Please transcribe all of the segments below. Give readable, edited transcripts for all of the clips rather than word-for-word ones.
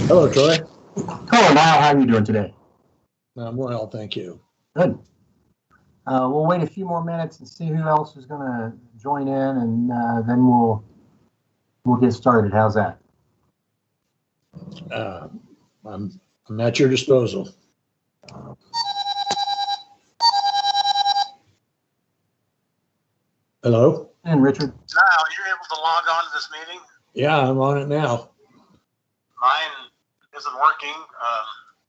Hello, Troy. Hello, Niall. How are you doing today? I'm well, thank you. Good. We'll wait a few more minutes and see who else is going to join in, and then we'll get started. How's that? I'm at your disposal. Hello? And Richard? Niall, you're able to log on to this meeting? Yeah, I'm on it now. Mine isn't working. I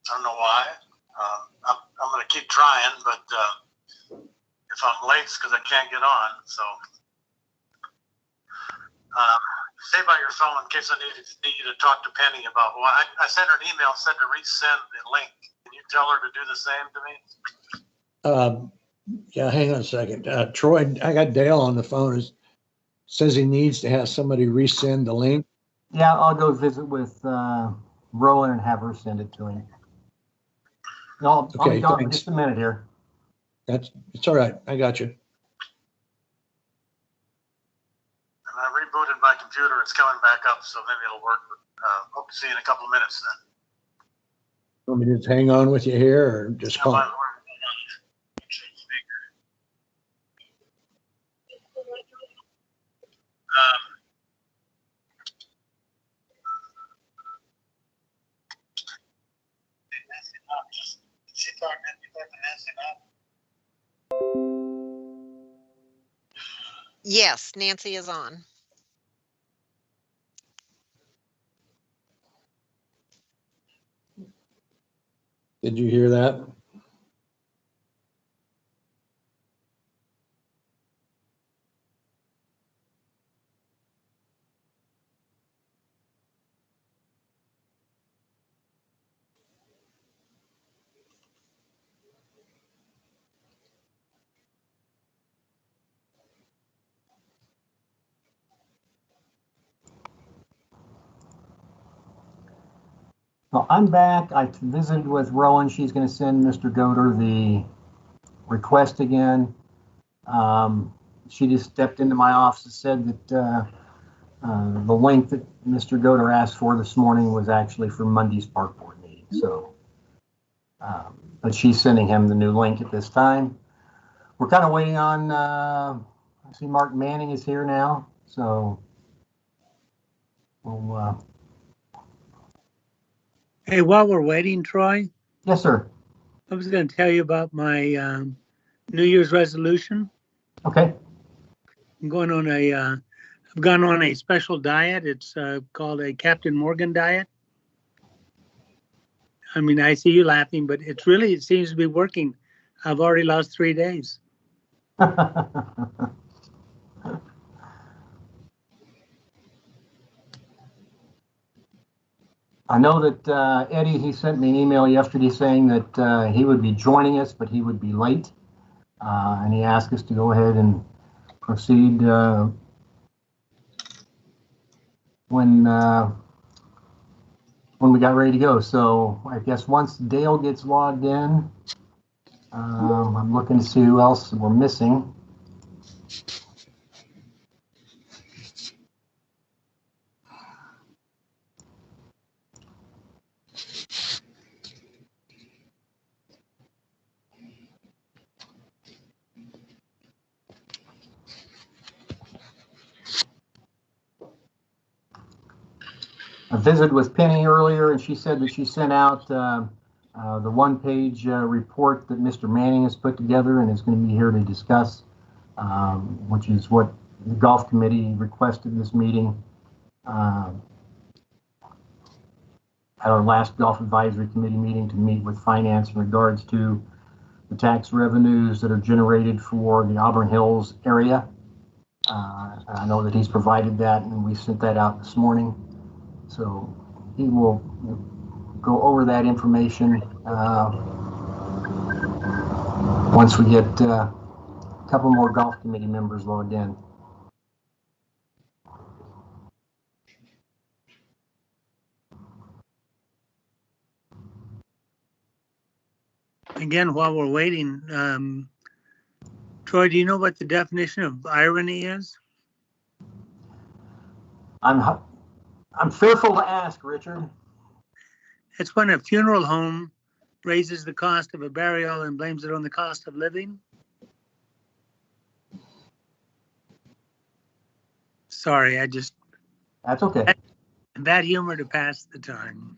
don't know why. I'm going to keep trying, but if I'm late, it's because I can't get on. So stay by your phone in case I need you to talk to Penny about why. I sent her an email, said to resend the link. Can you tell her to do the same to me? Yeah, hang on a second. Troy, I got Dale on the phone. Says he needs to have somebody resend the link. Yeah, I'll go visit with Rowan and have her send it to him. I'll be gone in just a minute here. It's all right. I got you. And I rebooted my computer. It's coming back up, so maybe it'll work. Hope to see you in a couple of minutes then. Want me to just hang on with you here or just call? Yes, Nancy is on. Did you hear that? Well, I'm back. I visited with Rowan. She's going to send Mr. Goder the request again. She just stepped into my office and said that the link that Mr. Goder asked for this morning was actually for Monday's park board meeting. So, but she's sending him the new link at this time. We're kind of waiting on, I see Mark Manning is here now. So we'll, hey, while we're waiting, Troy. Yes, sir. I was going to tell you about my New Year's resolution. Okay. I'm going on I've gone on a special diet. It's called a Captain Morgan diet. I mean, I see you laughing, but it seems to be working. I've already lost 3 days. I know that Eddie, he sent me an email yesterday saying that he would be joining us, but he would be late. And he asked us to go ahead and proceed when we got ready to go. So I guess once Dale gets logged in, I'm looking to see who else we're missing. I visited with Penny earlier, and she said that she sent out the one-page report that Mr. Manning has put together and is going to be here to discuss, which is what the golf committee requested this meeting at our last golf advisory committee meeting to meet with finance in regards to the tax revenues that are generated for the Auburn Hills area. I know that he's provided that, and we sent that out this morning. So he will go over that information once we get a couple more golf committee members logged in. Again, while we're waiting, Troy, do you know what the definition of irony is? I'm fearful to ask, Richard. It's when a funeral home raises the cost of a burial and blames it on the cost of living. Sorry, That's okay. That humor to pass the time.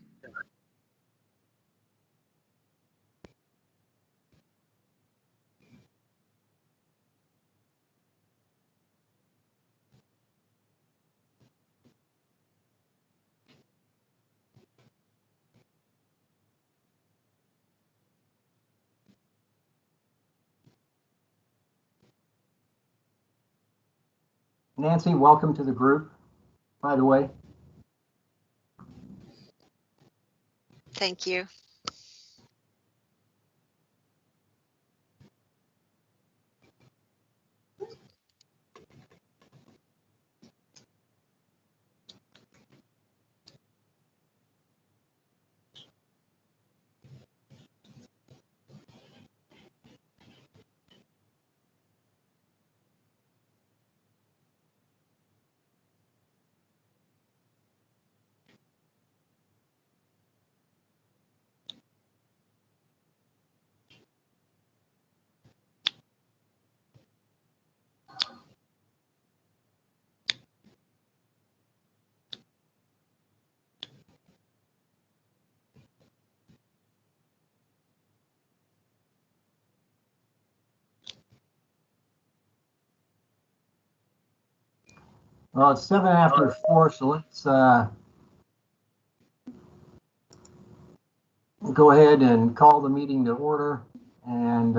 Nancy, welcome to the group, by the way. Thank you. Well, it's 7 after 4, so let's go ahead and call the meeting to order. And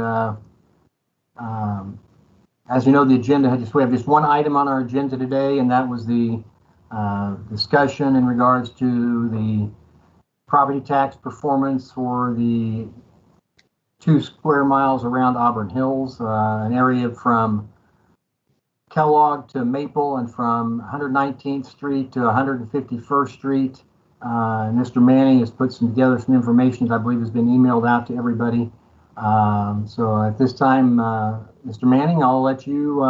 as you know, the agenda, we have just one item on our agenda today, and that was the discussion in regards to the property tax performance for the 2 square miles around Auburn Hills, an area from Kellogg to Maple and from 119th Street to 151st Street. Mr. Manning has put together some information that I believe has been emailed out to everybody. So at this time, Mr. Manning, I'll let you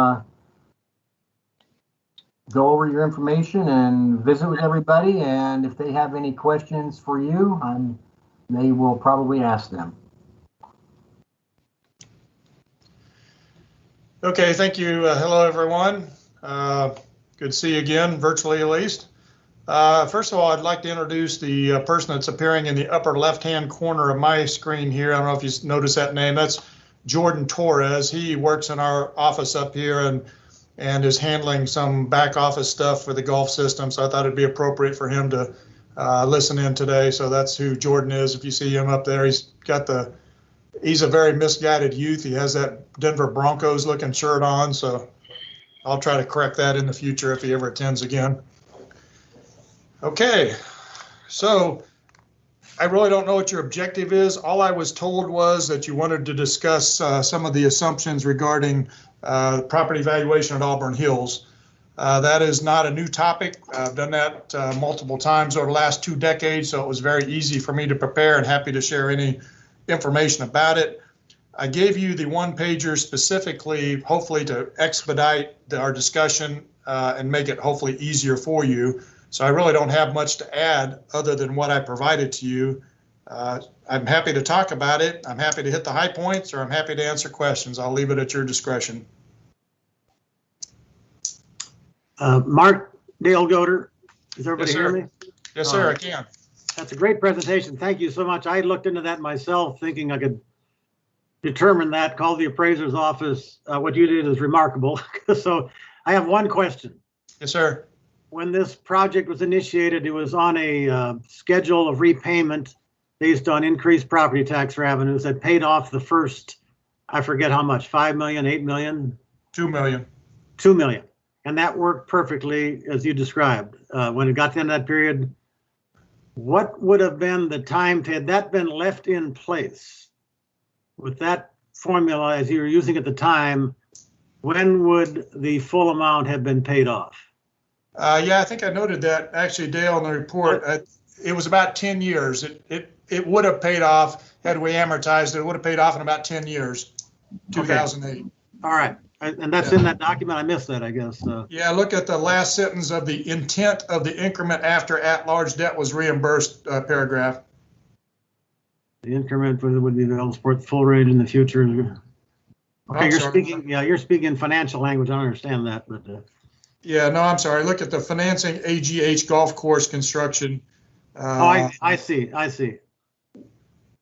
go over your information and visit with everybody. And if they have any questions for you, they will probably ask them. Okay, thank you. Hello, everyone. Good to see you again, virtually at least. First of all, I'd like to introduce the person that's appearing in the upper left-hand corner of my screen here. I don't know if you notice that name. That's Jordan Torres. He works in our office up here and is handling some back office stuff for the golf system. So I thought it'd be appropriate for him to listen in today. So that's who Jordan is. If you see him up there, he's a very misguided youth. He has that Denver Broncos looking shirt on. So I'll try to correct that in the future if he ever attends again. Okay, so I really don't know what your objective is. All I was told was that you wanted to discuss some of the assumptions regarding property valuation at Auburn Hills. That is not a new topic. I've done that multiple times over the last 2 decades, so it was very easy for me to prepare and happy to share any information about it. I gave you the one-pager specifically, hopefully to expedite our discussion and make it hopefully easier for you. So I really don't have much to add other than what I provided to you. I'm happy to talk about it. I'm happy to hit the high points, or I'm happy to answer questions. I'll leave it at your discretion. Mark, Dale Goder, does everybody Yes, hear sir. me? Yes, sir, I can. That's a great presentation. Thank you so much. I looked into that myself, thinking I could determine that, call the appraiser's office. What you did is remarkable. So I have one question. Yes, sir. When this project was initiated, it was on a schedule of repayment based on increased property tax revenues that paid off the first, I forget how much, 5 million, 8 million? 2 million. 2 million. And that worked perfectly as you described. When it got to the end of that period, what would have been the time, had that been left in place with that formula as you were using at the time, when would the full amount have been paid off? Yeah, I think I noted that actually, Dale, in the report. It was about 10 years. It would have paid off had we amortized it. It would have paid off in about 10 years, 2008. Okay. All right. And that's in that document. I missed that, I guess. Yeah, look at the last sentence of the intent of the increment after at-large debt was reimbursed paragraph. The increment would be available to support the full rate in the future. Okay, you're speaking financial language. I don't understand that, but. Yeah, no, I'm sorry. Look at the financing AGH golf course construction. I see.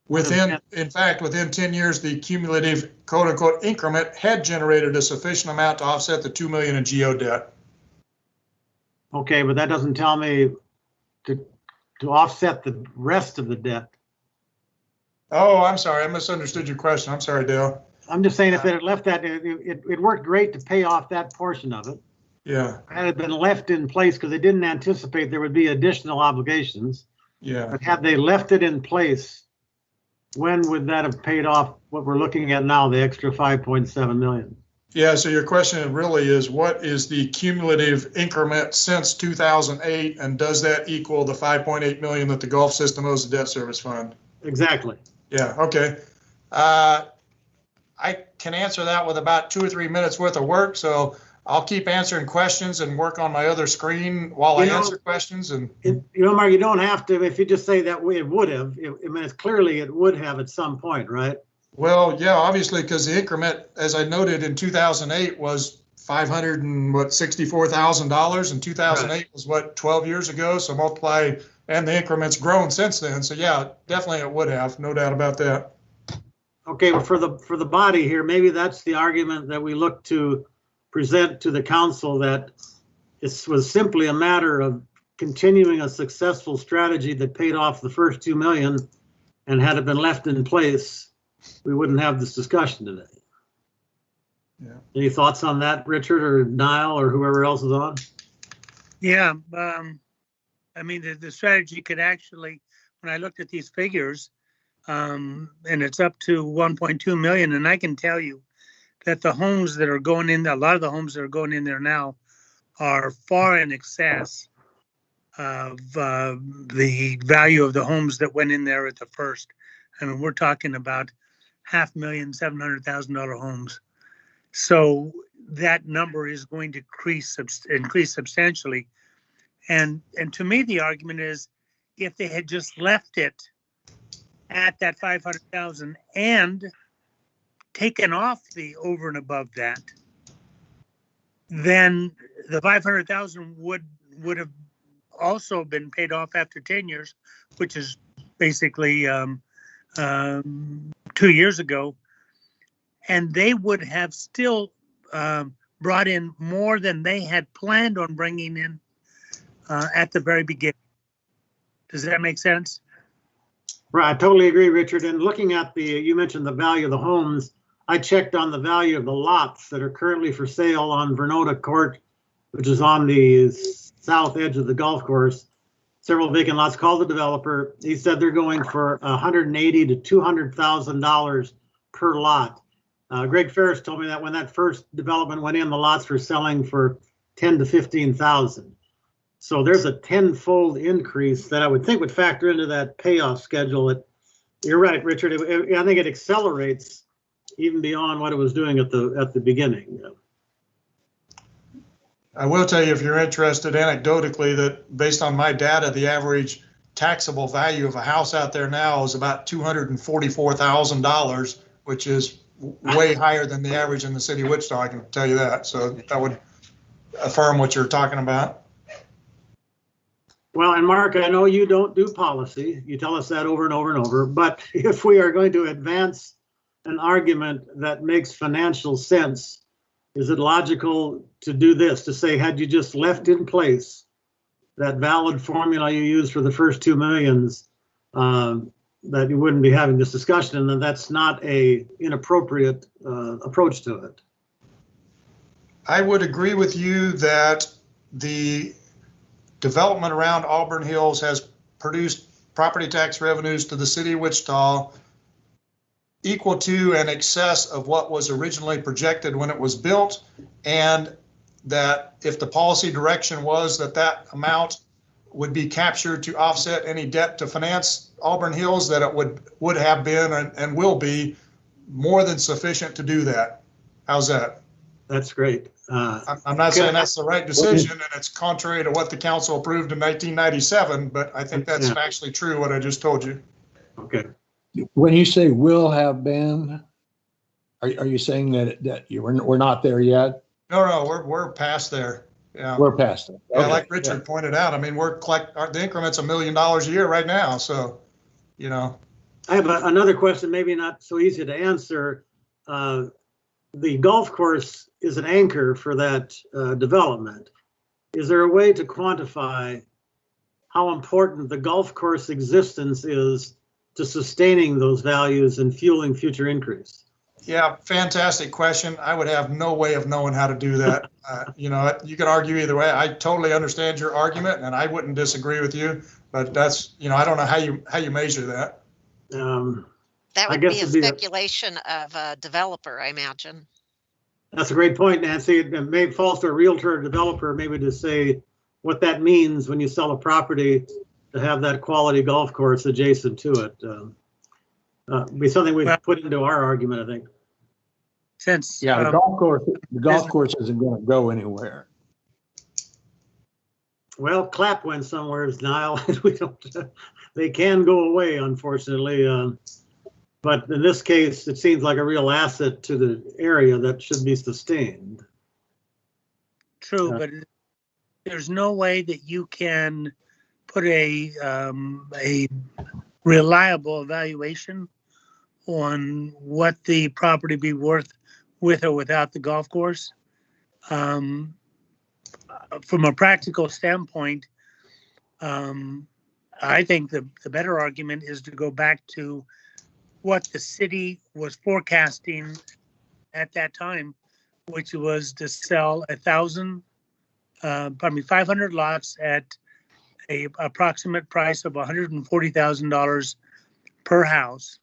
In fact, within 10 years, the cumulative quote unquote increment had generated a sufficient amount to offset the 2 million in GO debt. Okay, but that doesn't tell me to offset the rest of the debt. Oh, I'm sorry. I misunderstood your question. I'm sorry, Dale. I'm just saying if it had left that, it worked great to pay off that portion of it. Yeah. Had it been left in place because they didn't anticipate there would be additional obligations. Yeah. But had they left it in place, when would that have paid off what we're looking at now, the extra 5.7 million? Yeah, so your question really is, what is the cumulative increment since 2008, and does that equal the 5.8 million that the Gulf system owes the debt service fund? Exactly. Yeah, okay. I can answer that with about 2 or 3 minutes worth of work, so I'll keep answering questions and work on my other screen while I answer questions. And Mark, you don't have to. If you just say that way, it would have. I mean, it's clearly it would have at some point, right? Well, yeah, obviously, because the increment, as I noted in 2008, was $564,000, and 2008 was what, 12 years ago. So multiply, and the increment's grown since then. So yeah, definitely it would have, no doubt about that. Okay, well, for the body here, maybe that's the argument that we look to present to the council, that it was simply a matter of continuing a successful strategy that paid off the first 2 million, and had it been left in place, we wouldn't have this discussion today. Yeah. Any thoughts on that, Richard or Niall or whoever else is on? Yeah, I mean, the strategy could actually, when I looked at these figures, and it's up to 1.2 million, and I can tell you that the homes that are going in, a lot of the homes that are going in there now are far in excess of the value of the homes that went in there at the first. I mean, we're talking about $5,700,000 homes. So that number is going to increase substantially. And to me, the argument is, if they had just left it at that 500,000 and taken off the over and above that, then the 500,000 would have also been paid off after 10 years, which is basically 2 years ago, and they would have still brought in more than they had planned on bringing in at the very beginning. Does that make sense? Right, I totally agree, Richard. And looking at you mentioned the value of the homes. I checked on the value of the lots that are currently for sale on Vernota Court, which is on the south edge of the golf course. several vacant lots, called the developer. He said they're going for $180,000 to $200,000 per lot. Greg Ferris told me that when that first development went in, the lots were selling for 10 to 15,000. So there's a tenfold increase that I would think would factor into that payoff schedule. You're right, Richard. I think it accelerates even beyond what it was doing at the beginning. I will tell you, if you're interested anecdotally, that based on my data, the average taxable value of a house out there now is about $244,000, which is way higher than the average in the city of Wichita. I can tell you that. So that would affirm what you're talking about. Well, and Mark, I know you don't do policy. You tell us that over and over and over. But if we are going to advance an argument that makes financial sense, is it logical to do this, to say, had you just left in place that valid formula you used for the first 2 millions, that you wouldn't be having this discussion, and then that's not a inappropriate approach to it? I would agree with you that the development around Auburn Hills has produced property tax revenues to the city of Wichita equal to and excess of what was originally projected when it was built, and that if the policy direction was that that amount would be captured to offset any debt to finance Auburn Hills, that it would have been and will be more than sufficient to do that. How's that? That's great. I'm not saying that's the right decision, and it's contrary to what the council approved in 1997, but I think that's actually true, what I just told you. Okay. When you say will have been, are you saying that we're not there yet? No, we're past there. Yeah, we're past it. Okay. Yeah, like Richard pointed out, I mean, the increment's $1 million a year right now. So, you know. I have another question, maybe not so easy to answer. The golf course is an anchor for that development. Is there a way to quantify how important the golf course existence is to sustaining those values and fueling future increase? Yeah, fantastic question. I would have no way of knowing how to do that. You know, you could argue either way. I totally understand your argument, and I wouldn't disagree with you. But that's, you know, I don't know how you measure that. That would be a speculation of a developer, I imagine. That's a great point, Nancy. It may fall to a realtor or developer maybe to say what that means when you sell a property to have that quality golf course adjacent to it. Be something we've put into our argument, I think. The golf course isn't going to go anywhere. Well, Clap went somewhere, Niall. They can go away, unfortunately. But in this case, it seems like a real asset to the area that should be sustained. True, but there's no way that you can put a reliable evaluation on what the property be worth with or without the golf course. From a practical standpoint, I think the better argument is to go back to what the city was forecasting at that time, which was to sell 500 lots at a approximate price of $140,000 per house.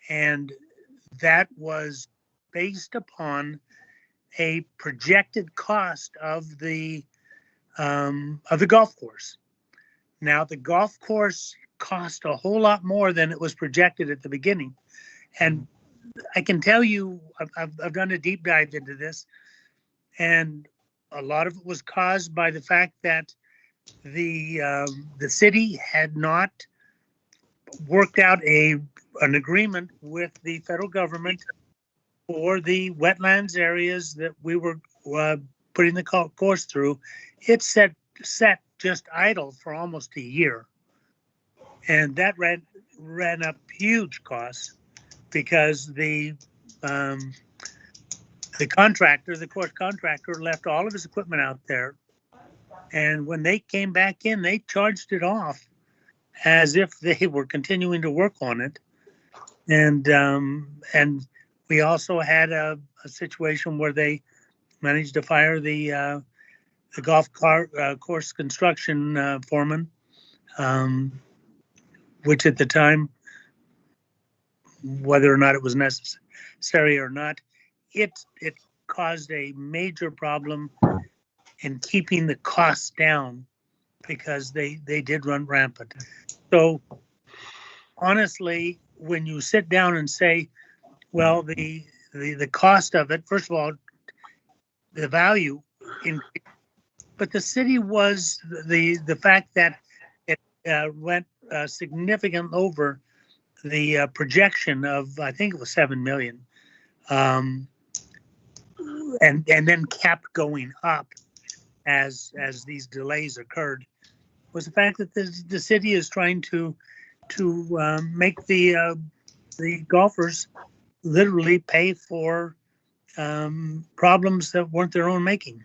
And that was based upon a projected cost of the golf course. Now, the golf course cost a whole lot more than it was projected at the beginning. And I can tell you, I've done a deep dive into this, and a lot of it was caused by the fact that the city had not worked out an agreement with the federal government for the wetlands areas that we were putting the course through. It sat just idle for almost a year. And that ran up huge costs because the course contractor left all of his equipment out there. And when they came back in, they charged it off as if they were continuing to work on it. And we also had a situation where they managed to fire the golf course construction foreman, which at the time, whether or not it was necessary or not, it caused a major problem in keeping the costs down because they did run rampant. So honestly, when you sit down and say, well, the cost of it, first of all, the value increased, but the city was the fact that it went significant over the projection of, I think it was 7 million, and then kept going up as these delays occurred, was the fact that the city is trying to make the golfers literally pay for problems that weren't their own making.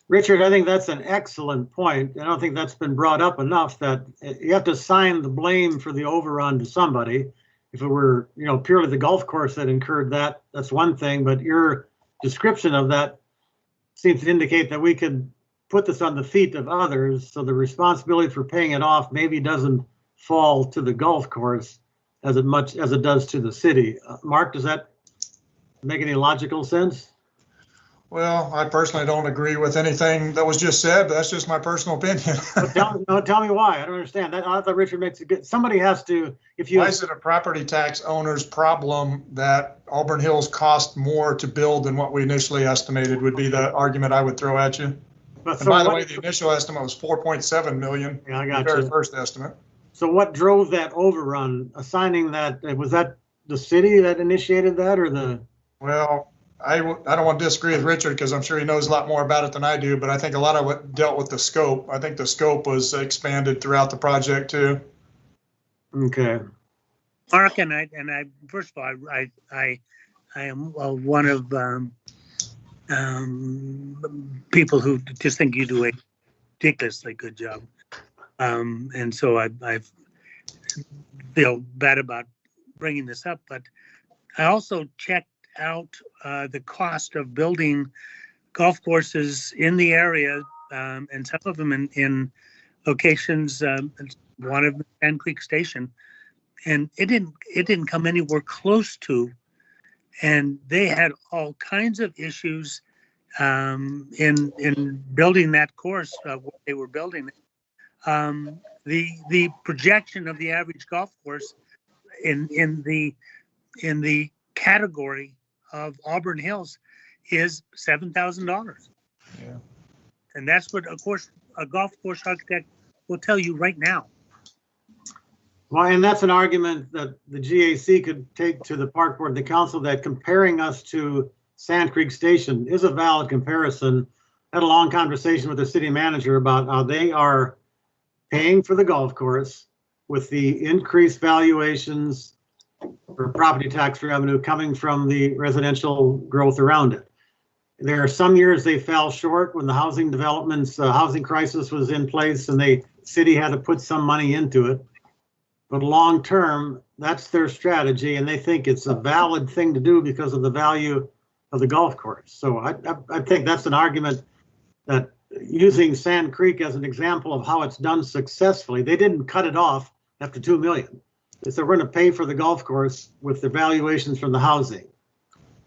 Richard, I think that's an excellent point. I don't think that's been brought up enough, that you have to assign the blame for the overrun to somebody. If it were, purely the golf course that incurred that, that's one thing, but your description of that seems to indicate that we could put this on the feet of others, so the responsibility for paying it off maybe doesn't fall to the golf course as much as it does to the city. Mark, does that make any logical sense? Well, I personally don't agree with anything that was just said, but that's just my personal opinion. Tell me why. I don't understand. I thought Richard makes it good. Somebody has to, Why is it a property tax owner's problem that Auburn Hills cost more to build than what we initially estimated would be the argument I would throw at you. And by the way, the initial estimate was 4.7 million. Yeah, I got the very first estimate. So what drove that overrun? Assigning that, was that the city that initiated that, or the? Well, I don't want to disagree with Richard because I'm sure he knows a lot more about it than I do, but I think a lot of it dealt with the scope. I think the scope was expanded throughout the project too. Okay. Mark, and I first of all, I am one of people who just think you do a ridiculously good job, and so I feel bad about bringing this up, but I also checked out the cost of building golf courses in the area, and some of them in locations. One of them, Sand Creek Station, and it didn't come anywhere close to. And they had all kinds of issues in building that course. What they were building, the projection of the average golf course in the category of Auburn Hills is $7,000. Yeah. And that's what, of course, a golf course architect will tell you right now. Well, and that's an argument that the GAC could take to the park board and the council, that comparing us to Sand Creek Station is a valid comparison. I had a long conversation with the city manager about how they are paying for the golf course with the increased valuations or property tax revenue coming from the residential growth around it. There are some years they fell short when the housing developments, housing crisis was in place, and the city had to put some money into it. But long term, that's their strategy, and they think it's a valid thing to do because of the value of the golf course. So I think that's an argument that, using Sand Creek as an example of how it's done successfully, they didn't cut it off after 2 million. They said, we're going to pay for the golf course with the valuations from the housing.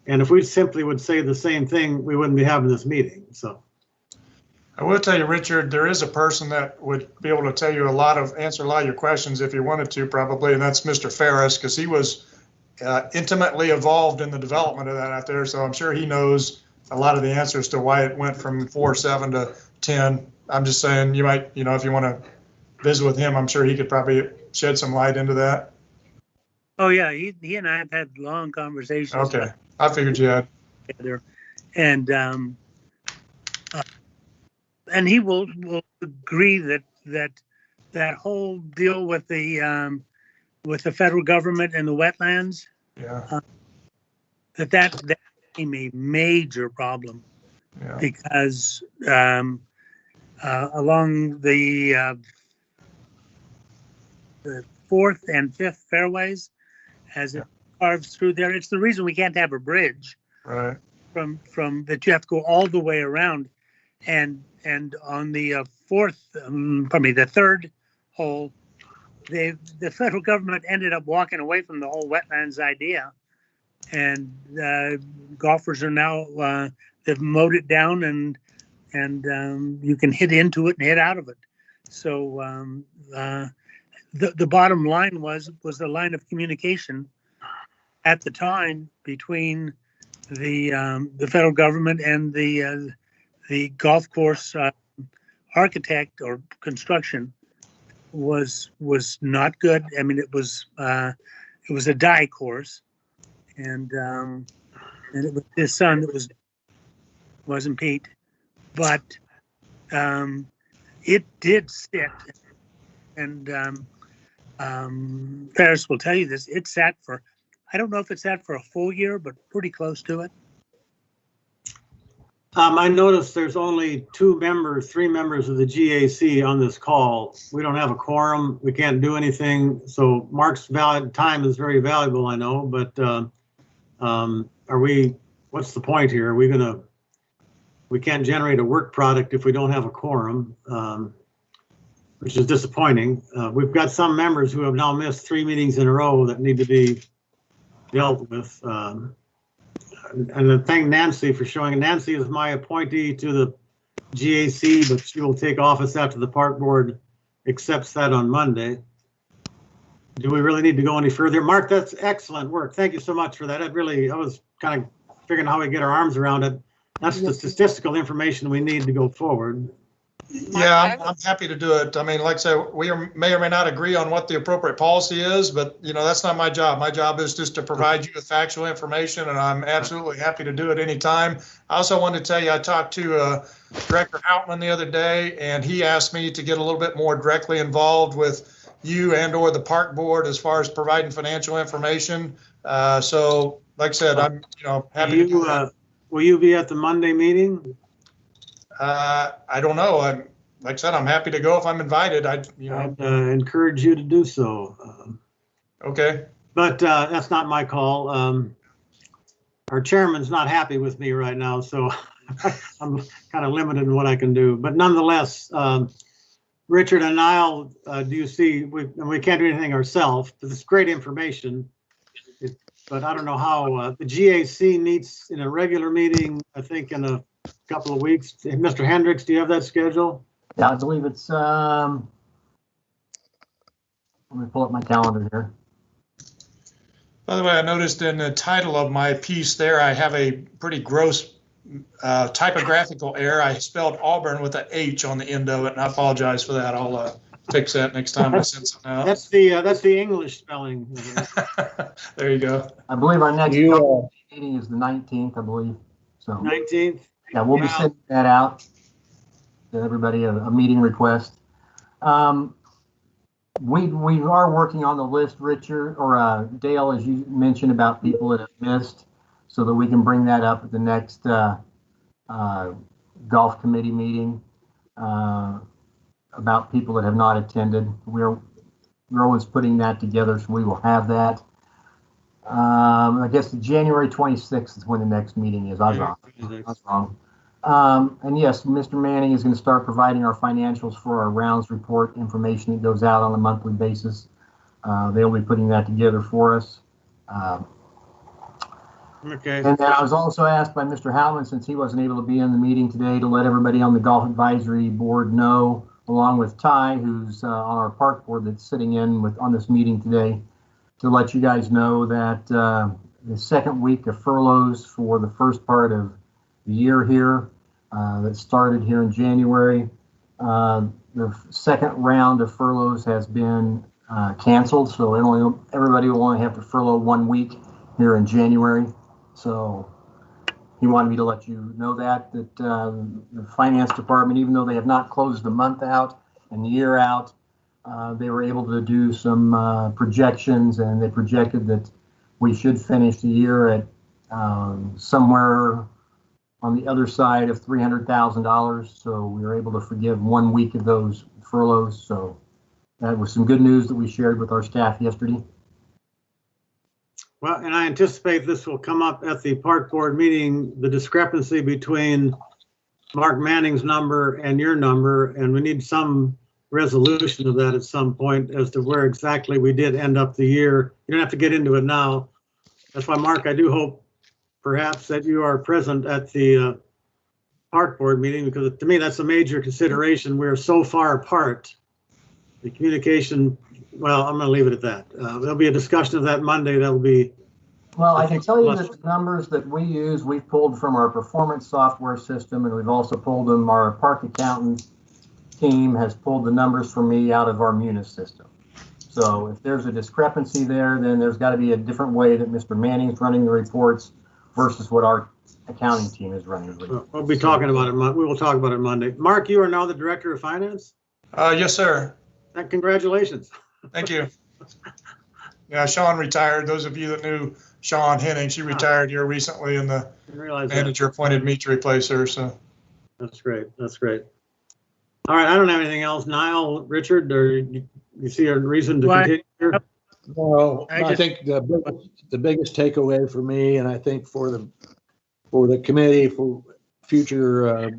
And if we simply would say the same thing, we wouldn't be having this meeting. So I will tell you, Richard, there is a person that would be able to tell you answer a lot of your questions if he wanted to, probably, and that's Mr. Ferris, because he was intimately involved in the development of that out there. So I'm sure he knows a lot of the answers to why it went from 4.7 to 10. I'm just saying, you might, if you want to visit with him, I'm sure he could probably shed some light into that. Oh yeah, he and I have had long conversations. Okay, I figured you had. Together, and he will agree that whole deal with the federal government and the wetlands. Yeah. That became a major problem. Yeah. Because along the fourth and fifth fairways, as it carves through there, it's the reason we can't have a bridge. Right. From that, you have to go all the way around, and And on the the third hole, the federal government ended up walking away from the whole wetlands idea, and golfers are now they've mowed it down, and you can hit into it and hit out of it. So the bottom line was the line of communication at the time between the federal government and the golf course architect or construction was not good. I mean, it was a die course, and it was his son that wasn't Pete, but it did sit, and Ferris will tell you this. It sat for, I don't know if it sat for a full year, but pretty close to it. I noticed there's only three members of the GAC on this call. We don't have a quorum. We can't do anything. So Mark's time is very valuable, I know, but what's the point here? We can't generate a work product if we don't have a quorum, which is disappointing. We've got some members who have now missed 3 meetings in a row that need to be dealt with. And I thank Nancy for showing. Nancy is my appointee to the GAC, but she will take office after the park board accepts that on Monday. Do we really need to go any further? Mark, that's excellent work. Thank you so much for that. I was kind of figuring how we get our arms around it. That's the statistical information we need to go forward. Yeah, I'm happy to do it. I mean, like I said, we may or may not agree on what the appropriate policy is, but that's not my job. My job is just to provide you with factual information, and I'm absolutely happy to do it anytime. I also wanted to tell you, I talked to Director Houtman the other day, and he asked me to get a little bit more directly involved with you and/or the park board as far as providing financial information. So, like I said, I'm happy to do that. Will you be at the Monday meeting? I don't know. Like I said, I'm happy to go if I'm invited. I'd encourage you to do so. Okay. But that's not my call. Our chairman's not happy with me right now, so I'm kind of limited in what I can do. But nonetheless, Richard and Niall, do you see? We can't do anything ourselves. This is great information. But I don't know how the GAC meets in a regular meeting, I think in a couple of weeks. Mr. Hendricks, do you have that schedule? Yeah, I believe it's, let me pull up my calendar here. By the way, I noticed in the title of my piece there, I have a pretty gross typographical error. I spelled Auburn with an H on the end of it, and I apologize for that. I'll fix that next time I send something out. That's the English spelling. There you go. I believe our next meeting is the 19th, I believe. So 19th. Yeah, we'll be sending that out to everybody, a meeting request. We are working on the list, Richard, or Dale, as you mentioned, about people that have missed, so that we can bring that up at the next golf committee meeting about people that have not attended. We're always putting that together, so we will have that. I guess the January 26th is when the next meeting is. I was wrong. And yes, Mr. Manning is going to start providing our financials for our rounds report information that goes out on a monthly basis. They'll be putting that together for us. Okay. And then I was also asked by Mr. Houtman, since he wasn't able to be in the meeting today, to let everybody on the Golf Advisory Board know, along with Ty, who's on our park board that's sitting in on this meeting today, to let you guys know that the second week of furloughs for the first part of the year here that started here in January. The second round of furloughs has been canceled, so everybody will only have to furlough 1 week here in January. So he wanted me to let you know that the finance department, even though they have not closed the month out and the year out, they were able to do some projections, and they projected that we should finish the year at somewhere on the other side of $300,000. So we were able to forgive 1 week of those furloughs. So that was some good news that we shared with our staff yesterday. Well, and I anticipate this will come up at the park board meeting, the discrepancy between Mark Manning's number and your number, and we need some resolution of that at some point as to where exactly we did end up the year. You don't have to get into it now. That's why, Mark, I do hope perhaps that you are present at the park board meeting, because to me, that's a major consideration. We're so far apart. The communication, well, I'm going to leave it at that. There'll be a discussion of that Monday. That'll be. Well, I can tell you that the numbers that we use, we've pulled from our performance software system, and we've also pulled them. Our park accountant team has pulled the numbers for me out of our Munis system. So if there's a discrepancy there, then there's got to be a different way that Mr. Manning's running the reports versus what our accounting team is running the reports. We'll be talking about it. We will talk about it Monday. Mark, you are now the Director of Finance? Yes, sir. And congratulations. Thank you. Yeah, Sean retired. Those of you that knew Sean Henning, she retired here recently, and the manager appointed me to replace her. So that's great. That's great. All right, I don't have anything else. Niall, Richard, or you see a reason to continue here? Well, I think the biggest takeaway for me, and I think for the committee for future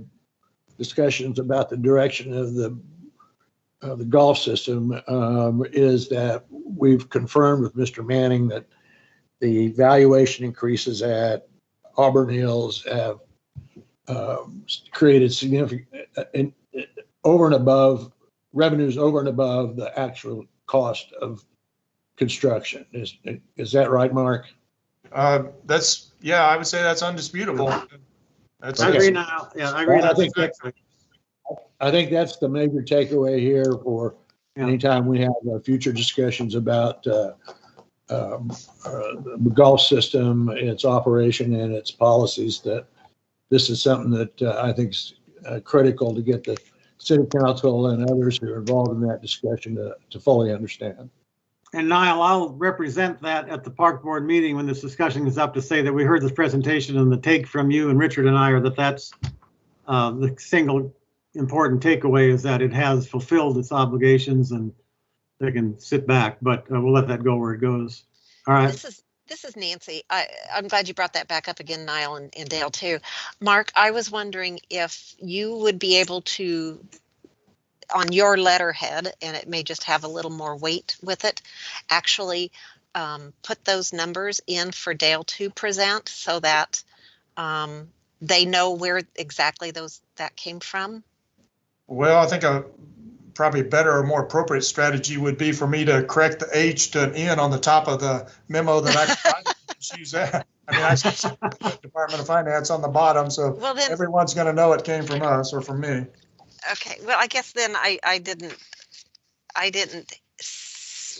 discussions about the direction of the golf system, is that we've confirmed with Mr. Manning that the valuation increases at Auburn Hills have created significant over and above revenues over and above the actual cost of construction. Is that right, Mark? I would say that's undisputable. I agree now. Yeah, I agree. I think that's the major takeaway here for anytime we have future discussions about the golf system, its operation, and its policies. That this is something that I think is critical to get the city council and others who are involved in that discussion to fully understand. And Niall, I'll represent that at the park board meeting when this discussion is up, to say that we heard this presentation, and the take from you and Richard and I are that that's the single important takeaway, is that it has fulfilled its obligations and they can sit back, but we'll let that go where it goes. All right. This is Nancy. I'm glad you brought that back up again, Niall and Dale too. Mark, I was wondering if you would be able to, on your letterhead, and it may just have a little more weight with it, actually put those numbers in for Dale to present, so that they know where exactly that came from. Well, I think a probably better or more appropriate strategy would be for me to correct the H to an N on the top of the memo that I provided. Use that. I mean, I see Department of Finance on the bottom, so then, everyone's going to know it came from us or from me. Okay. Well, I guess then I didn't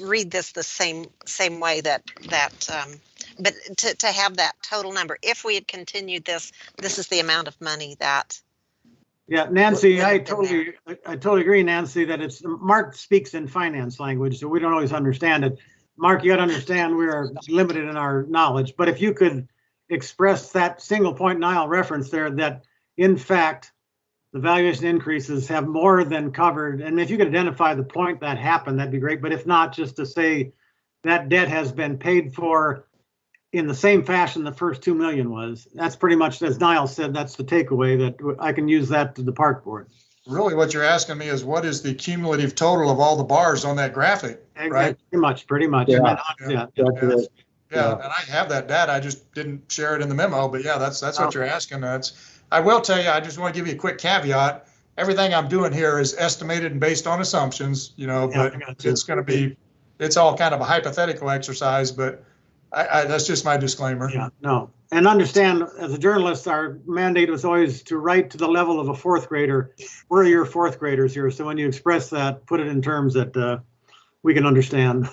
read this the same way that but to have that total number, if we had continued this is the amount of money that. Yeah, Nancy, I totally agree, Nancy, that it's Mark speaks in finance language, so we don't always understand it. Mark, you got to understand we're limited in our knowledge, but if you could express that single point Niall reference there, that in fact the valuation increases have more than covered, and if you could identify the point that happened, that'd be great. But if not, just to say that debt has been paid for in the same fashion the first 2 million was. That's pretty much, as Niall said, that's the takeaway, that I can use that to the park board. Really what you're asking me is what is the cumulative total of all the bars on that graphic, right? Pretty much. Yeah, and I have that data. I just didn't share it in the memo, but yeah, that's what you're asking. I will tell you, I just want to give you a quick caveat. Everything I'm doing here is estimated and based on assumptions, but it's going to be, it's all kind of a hypothetical exercise, but that's just my disclaimer. Yeah, no. And understand, as a journalist, our mandate was always to write to the level of a fourth grader. We're your fourth graders here. So when you express that, put it in terms that we can understand.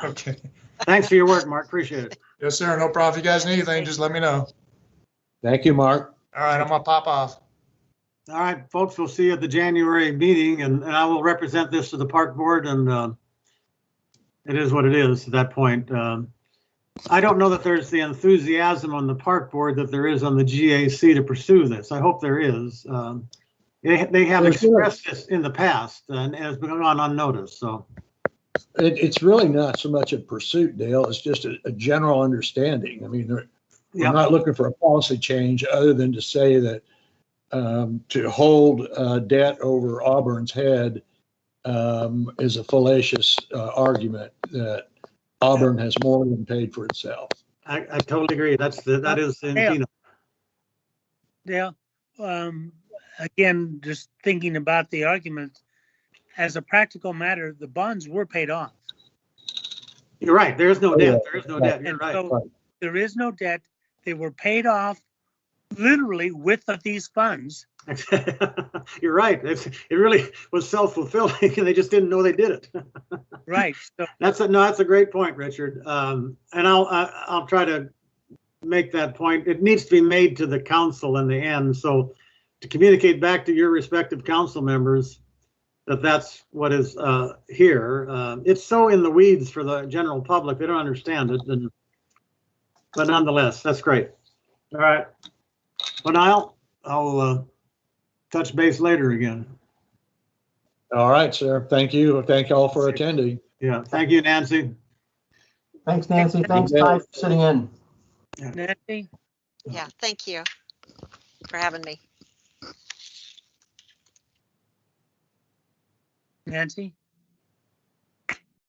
Okay. Thanks for your work, Mark. Appreciate it. Yes, sir. No problem. If you guys need anything, just let me know. Thank you, Mark. All right. I'm going to pop off. All right, folks, we'll see you at the January meeting, and I will represent this to the park board, and it is what it is at that point. I don't know that there's the enthusiasm on the park board that there is on the GAC to pursue this. I hope there is. They have expressed this in the past and has been gone unnoticed. So it's really not so much a pursuit, Dale. It's just a general understanding. I mean, we're not looking for a policy change other than to say that to hold debt over Auburn's head is a fallacious argument that Auburn has more than paid for itself. I totally agree. That is Encino. Dale, again, just thinking about the argument, as a practical matter, the bonds were paid off. You're right. There is no Oh, debt. yeah. There is no debt. You're And right. so there is no debt. They were paid off literally with these funds. You're right. It really was self-fulfilling, and they just didn't know they did it. Right. So That's a great point, Richard. And I'll try to make that point. It needs to be made to the council in the end. So to communicate back to your respective council members that that's what is here. It's so in the weeds for the general public. They don't understand it. But nonetheless, that's great. All right. Well, I'll touch base later again. All right, sir. Thank you. Thank you all for attending. Yeah. Thank you, Nancy. Thanks, Nancy. Thanks, Ty, for sitting in. Nancy, Yeah, thank you for having me. Nancy,